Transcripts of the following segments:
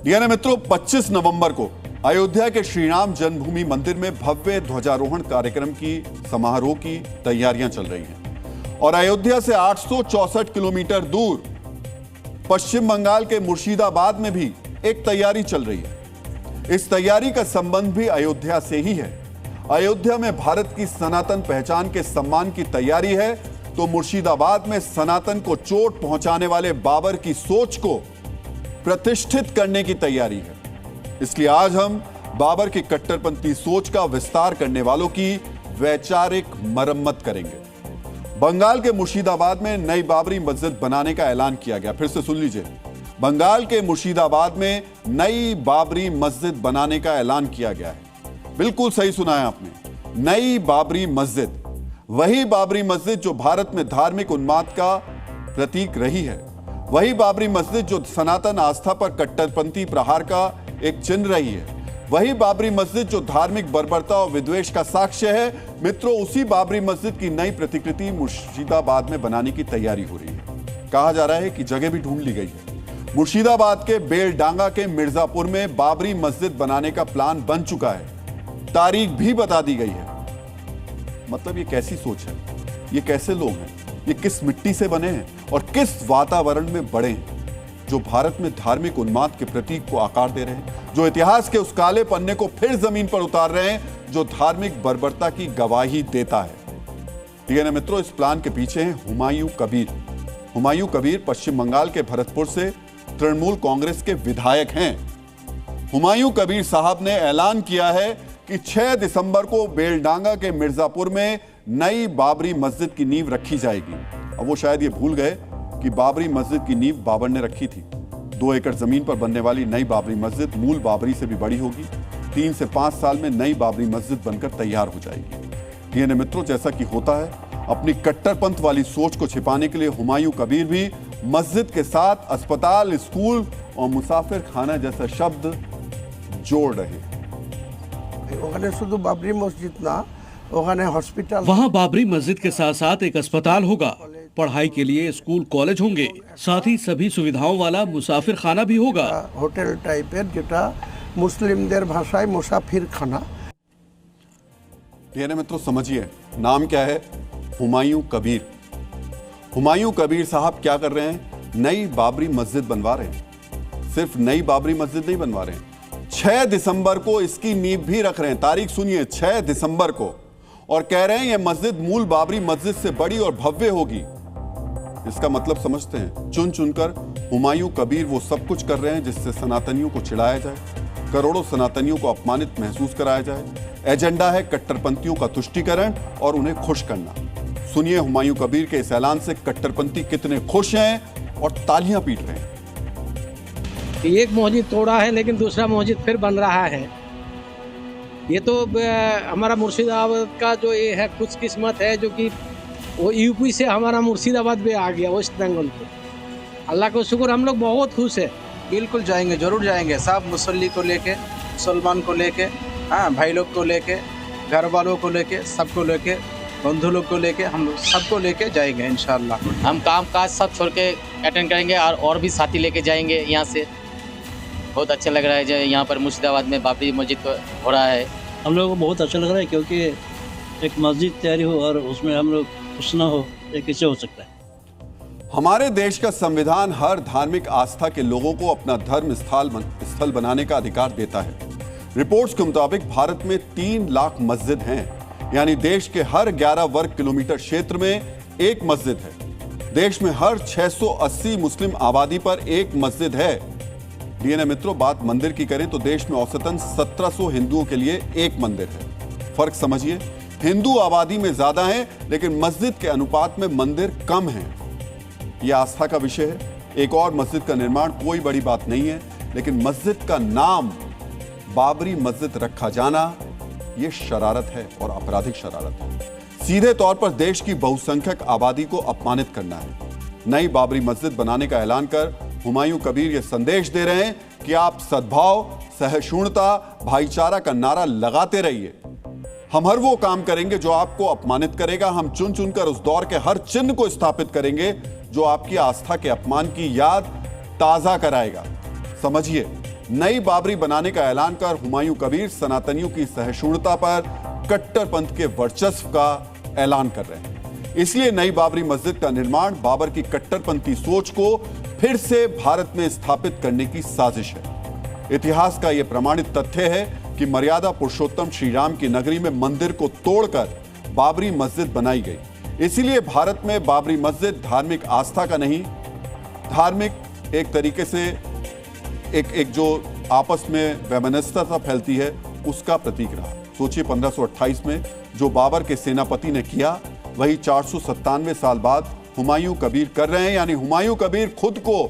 यानी मित्रों 25 नवंबर को अयोध्या के श्री राम जन्मभूमि मंदिर में भव्य ध्वजारोहण कार्यक्रम की समारोह की तैयारियां चल रही हैं और अयोध्या से 864 किलोमीटर दूर पश्चिम बंगाल के मुर्शिदाबाद में भी एक तैयारी चल रही है। इस तैयारी का संबंध भी अयोध्या से ही है। अयोध्या में भारत की सनातन पहचान के सम्मान की तैयारी है तो मुर्शिदाबाद में सनातन को चोट पहुंचाने वाले बाबर की सोच को प्रतिष्ठित करने की तैयारी है। इसलिए आज हम बाबर की कट्टरपंथी सोच का विस्तार करने वालों की वैचारिक मरम्मत करेंगे। बंगाल के मुर्शिदाबाद में नई बाबरी मस्जिद बनाने का ऐलान किया गया। फिर से सुन लीजिए, बंगाल के मुर्शिदाबाद में नई बाबरी मस्जिद बनाने का ऐलान किया गया है। बिल्कुल सही सुना है आपने, नई बाबरी मस्जिद, वही बाबरी मस्जिद जो भारत में धार्मिक उन्माद का प्रतीक रही है, वही बाबरी मस्जिद जो सनातन आस्था पर कट्टरपंथी प्रहार का एक चिन्ह रही है, वही बाबरी मस्जिद जो धार्मिक बर्बरता और विद्वेष का साक्ष्य है। मित्रों, उसी बाबरी मस्जिद की नई प्रतिकृति मुर्शिदाबाद में बनाने की तैयारी हो रही है। कहा जा रहा है कि जगह भी ढूंढ ली गई है। मुर्शिदाबाद के बेलडांगा के मिर्जापुर में बाबरी मस्जिद बनाने का प्लान बन चुका है, तारीख भी बता दी गई है। मतलब ये कैसी सोच है, ये कैसे लोग हैं, ये किस मिट्टी से बने हैं और किस वातावरण में बड़े हैं जो भारत में धार्मिक उन्माद के प्रतीक को आकार दे रहे हैं, जो इतिहास के उस काले पन्ने को फिर जमीन पर उतार रहे हैं जो धार्मिक बर्बरता की गवाही देता है। ठीक है ना मित्रों, इस प्लान के पीछे हैं हुमायूं कबीर। हुमायूं कबीर पश्चिम बंगाल के भरतपुर से तृणमूल कांग्रेस के विधायक हैं। हुमायूं कबीर साहब ने ऐलान किया है कि 6 दिसंबर को बेलडांगा के मिर्जापुर में नई बाबरी मस्जिद की नींव रखी जाएगी। अब वो शायद ये भूल गए कि बाबरी मस्जिद की नींव बाबर ने रखी थी। 2 एकड़ जमीन पर बनने वाली नई बाबरी मस्जिद मूल बाबरी से भी बड़ी होगी। 3 से 5 साल में नई बाबरी मस्जिद बनकर तैयार हो जाएगी। ये मित्रों, जैसा कि होता है, अपनी कट्टरपंथ वाली सोच को छिपाने के लिए हुमायूं कबीर भी मस्जिद के साथ अस्पताल, स्कूल और मुसाफिर खाना जैसा शब्द जोड़ रहे हैं। बाबरी मस्जिद ना, हॉस्पिटल, वहाँ बाबरी मस्जिद के साथ साथ एक अस्पताल होगा, पढ़ाई के लिए स्कूल कॉलेज होंगे, साथ ही सभी सुविधाओं वाला मुसाफिर खाना भी होगा। होटल टाइपेर जेटा मुस्लिमदेर भाषाय मुसाफिर खाना। ये मित्रों समझिए, नाम क्या है? हुमायूं कबीर। हुमायूं कबीर साहब क्या कर रहे हैं? नई बाबरी मस्जिद बनवा रहे हैं। सिर्फ नई बाबरी मस्जिद नहीं बनवा रहे हैं, 6 दिसंबर को इसकी नींव भी रख रहे हैं। तारीख सुनिए, 6 दिसंबर को, और कह रहे हैं यह मस्जिद मूल बाबरी मस्जिद से बड़ी और भव्य होगी। इसका मतलब समझते हैं, चुन चुनकर हुमायूं कबीर वो सब कुछ कर रहे हैं जिससे सनातनियों को चिढ़ाया जाए, करोड़ों सनातनियों को अपमानित महसूस कराया जाए। एजेंडा है कट्टरपंथियों का तुष्टीकरण और उन्हें खुश करना। सुनिए हुमायूं कबीर के इस ऐलान से कट्टरपंथी कितने खुश हैं और तालियां पीट रहे हैं। एक मस्जिद तोड़ा है लेकिन दूसरा मस्जिद फिर बन रहा है। ये तो हमारा मुर्शिदाबाद का जो ये है खुशकिस्मत है, जो कि वो यूपी से हमारा मुर्शिदाबाद भी आ गया, वेस्ट बंगाल को। अल्लाह को शुक्र, हम लोग बहुत खुश है। बिल्कुल जाएंगे, जरूर जाएंगे। सब मुसल्ली को लेके, मुसलमान को लेके, हाँ, भाई लोग को लेके, घर वालों को लेके, सबको लेके, बंधु लोग को लेके, हम लोग सबको लेके जाएंगे इंशाल्लाह। हम काम काज सब छोड़ के अटेंड करेंगे और भी साथी लेके जाएंगे यहाँ से। बहुत अच्छा लग रहा है जो यहाँ पर मुर्शिदाबाद में बाबरी मस्जिद हो रहा है। हम लोगों को बहुत अच्छा लग रहा है, क्योंकि एक मस्जिद तैयारी हो और उसमें हम लोग खुश ना हो, ये कैसे हो सकता है? हमारे देश का संविधान हर धार्मिक आस्था के लोगों को अपना धर्म स्थल बनाने का अधिकार देता है। रिपोर्ट्स के मुताबिक भारत में 3 लाख मस्जिद हैं, यानी देश के हर 11 वर्ग किलोमीटर क्षेत्र में एक मस्जिद है। देश में हर 680 मुस्लिम आबादी पर एक मस्जिद है। डीएनए मित्रों, बात मंदिर की करें तो देश में औसतन 1700 हिंदुओं के लिए एक मंदिर है। फर्क समझिए, हिंदू आबादी में ज्यादा है लेकिन मस्जिद के अनुपात में मंदिर कम है। यह आस्था का विषय है। एक और मस्जिद का निर्माण कोई बड़ी बात नहीं है, लेकिन मस्जिद का नाम बाबरी मस्जिद रखा जाना यह शरारत है और आपराधिक शरारत है। सीधे तौर पर देश की बहुसंख्यक आबादी को अपमानित करना है। नई बाबरी मस्जिद बनाने का ऐलान कर हुमायूं कबीर यह संदेश दे रहे हैं कि आप सद्भाव, सहिष्णुता, भाईचारा का नारा लगाते रहिए। हम हर वो काम करेंगे जो आपको अपमानित करेगा। हम चुन चुनकर उस दौर के हर चिन्ह को स्थापित करेंगे जो आपकी आस्था के अपमान की याद ताजा कराएगा। समझिए, नई बाबरी बनाने का ऐलान कर हुमायूं कबीर सनातनियों की सहिष्णुता पर कट्टरपंथ के वर्चस्व का ऐलान कर रहे हैं। इसलिए नई बाबरी मस्जिद का निर्माण बाबर की कट्टरपंथी सोच को फिर से भारत में स्थापित करने की साजिश है। इतिहास का यह प्रमाणित तथ्य है कि मर्यादा पुरुषोत्तम श्री राम की नगरी में मंदिर को तोड़कर बाबरी मस्जिद बनाई गई। इसीलिए भारत में बाबरी मस्जिद धार्मिक आस्था का नहीं, धार्मिक एक तरीके से एक जो आपस में वैमनस्यता फैलती है उसका प्रतीक रहा। सोचिए 1528 में जो बाबर के सेनापति ने किया वही 497 साल बाद हुमायूं कबीर कर रहे हैं। यानी हुमायूं कबीर खुद को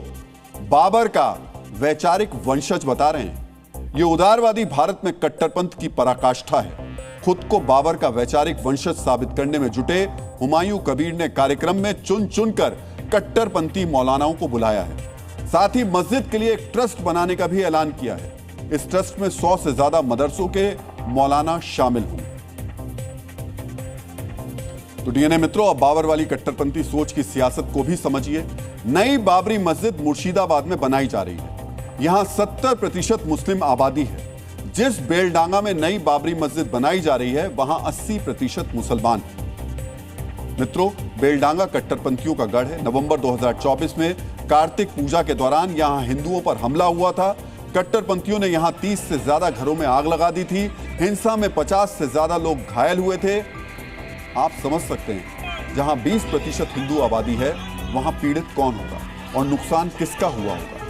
बाबर का वैचारिक वंशज बता रहे हैं। ये उदारवादी भारत में कट्टरपंथ की पराकाष्ठा है। खुद को बाबर का वैचारिक वंशज साबित करने में जुटे हुमायूं कबीर ने कार्यक्रम में चुन चुनकर कट्टरपंथी मौलानाओं को बुलाया है। साथ ही मस्जिद के लिए एक ट्रस्ट बनाने का भी ऐलान किया है। इस ट्रस्ट में 100 से ज्यादा मदरसों के मौलाना शामिल होंगे। तो डीएनए मित्रों, अब बाबर वाली कट्टरपंथी सोच की सियासत को भी समझिए। नई बाबरी मस्जिद मुर्शिदाबाद में बनाई जा रही है। यहां 70% मुस्लिम आबादी है। जिस बेलडांगा में नई बाबरी मस्जिद बनाई जा रही है वहां 80% मुसलमान हैं। मित्रों, बेलडांगा कट्टरपंथियों का गढ़ है। नवंबर 2024 में कार्तिक पूजा के दौरान यहां हिंदुओं पर हमला हुआ था। कट्टरपंथियों ने यहां 30 से ज्यादा घरों में आग लगा दी थी। हिंसा में 50 से ज्यादा लोग घायल हुए थे। आप समझ सकते हैं, जहां 20% हिंदू आबादी है वहां पीड़ित कौन होगा और नुकसान किसका हुआ होगा।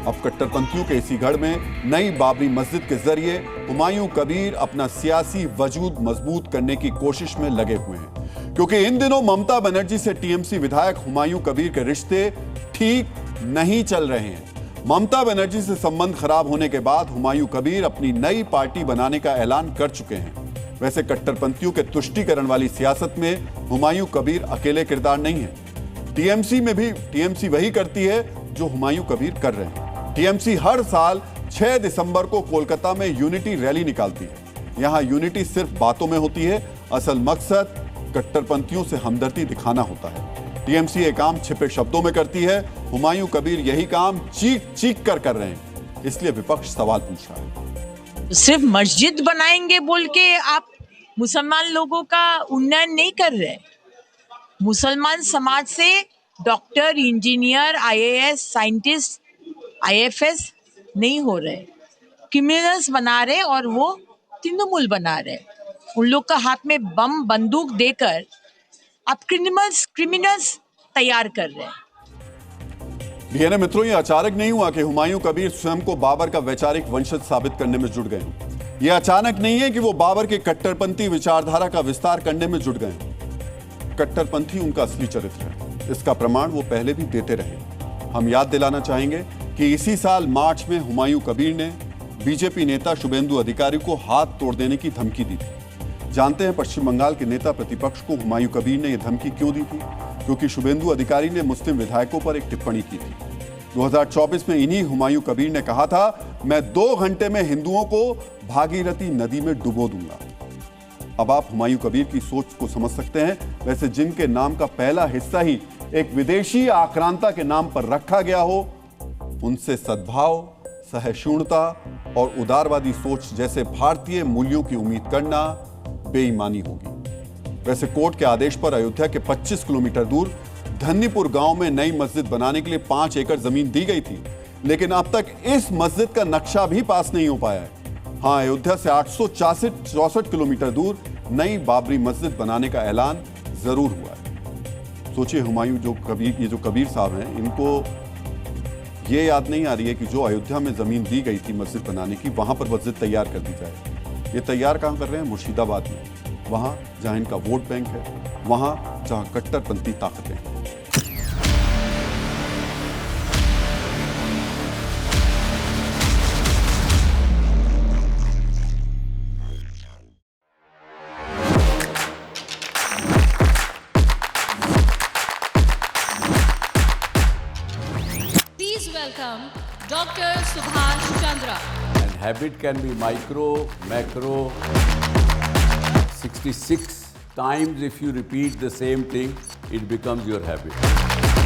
अब कट्टरपंथियों के इसी गढ़ में नई बाबरी मस्जिद के जरिए हुमायूं कबीर अपना सियासी वजूद मजबूत करने की कोशिश में लगे हुए हैं। क्योंकि इन दिनों ममता बनर्जी से टीएमसी विधायक हुमायूं कबीर के रिश्ते ठीक नहीं चल रहे हैं। ममता बनर्जी से संबंध खराब होने के बाद हुमायूं कबीर अपनी नई पार्टी बनाने का ऐलान कर चुके हैं। वैसे कट्टरपंथियों के तुष्टीकरण वाली सियासत में हुमायूं कबीर अकेले किरदार नहीं है। टीएमसी में भी टीएमसी वही करती है जो हुमायूं कबीर कर रहे हैं। टीएमसी हर साल 6 दिसंबर को कोलकाता में यूनिटी रैली निकालती है। यहां यूनिटी सिर्फ बातों में होती है, असल मकसद कट्टरपंथियों से हमदर्दी दिखाना होता है। टीएमसी ये काम छिपे शब्दों में करती है। हुमायूं कबीर यही काम चीख चीख कर रहे हैं। इसलिए विपक्ष सवाल पूछ रहा है। सिर्फ मस्जिद बनाएंगे बोल के आप मुसलमान लोगों का उन्नयन नहीं कर रहे। मुसलमान समाज से doctor, engineer, IAS, scientist, IFS नहीं हो रहे। क्रिमिनल्स बना रहे और वो तृणमूल बना रहे। उन लोग का हाथ में बम बंदूक देकर आप क्रिमिनल्स तैयार कर रहे हैं। डीएनए मित्रों, ये अचानक नहीं हुआ कि हुमायूं कबीर स्वयं को बाबर का वैचारिक वंशज साबित करने में जुट गए। यह अचानक नहीं है कि वो बाबर के कट्टरपंथी विचारधारा का विस्तार करने में जुट गए। कट्टरपंथी उनका असली चरित्र है। इसका प्रमाण वो पहले भी देते रहे। हम याद दिलाना चाहेंगे कि इसी साल मार्च में हुमायूं कबीर ने बीजेपी नेता शुभेंदु अधिकारी को हाथ तोड़ देने की धमकी दी थी। जानते हैं पश्चिम बंगाल के नेता प्रतिपक्ष को हुमायूं कबीर ने यह धमकी क्यों दी थी? क्योंकि शुभेंदु अधिकारी ने मुस्लिम विधायकों पर एक टिप्पणी की थी। 2024 में इन्हीं हुमायूं कबीर ने कहा था, मैं 2 घंटे में हिंदुओं को भागीरथी नदी में डुबो दूंगा। अब आप हुमायूं कबीर की सोच को समझ सकते हैं। वैसे जिनके नाम का पहला हिस्सा ही एक विदेशी आक्रांता के नाम पर रखा गया हो, उनसे सद्भाव, सहिष्णुता और उदारवादी सोच जैसे भारतीय मूल्यों की उम्मीद करना बेईमानी होगी। वैसे कोर्ट के आदेश पर अयोध्या के 25 किलोमीटर दूर धन्नीपुर गांव में नई मस्जिद बनाने के लिए 5 एकड़ जमीन दी गई थी, लेकिन अब तक इस मस्जिद का नक्शा भी पास नहीं हो पाया है। हाँ, अयोध्या से 864 किलोमीटर दूर नई बाबरी मस्जिद बनाने का ऐलान जरूर हुआ है। सोचिए, हुमायूं ये जो कबीर साहब हैं, इनको ये याद नहीं आ रही है कि जो अयोध्या में जमीन दी गई थी मस्जिद बनाने की, वहां पर मस्जिद तैयार कर दी जाए। ये तैयार कहां कर रहे हैं? मुर्शिदाबाद में, वहां जहां इनका वोट बैंक है, वहां जहां कट्टरपंथी ताकतें हैं। Welcome Dr. Subhash Chandra. And habit can be micro, macro, 66 times if you repeat the same thing, it becomes your habit.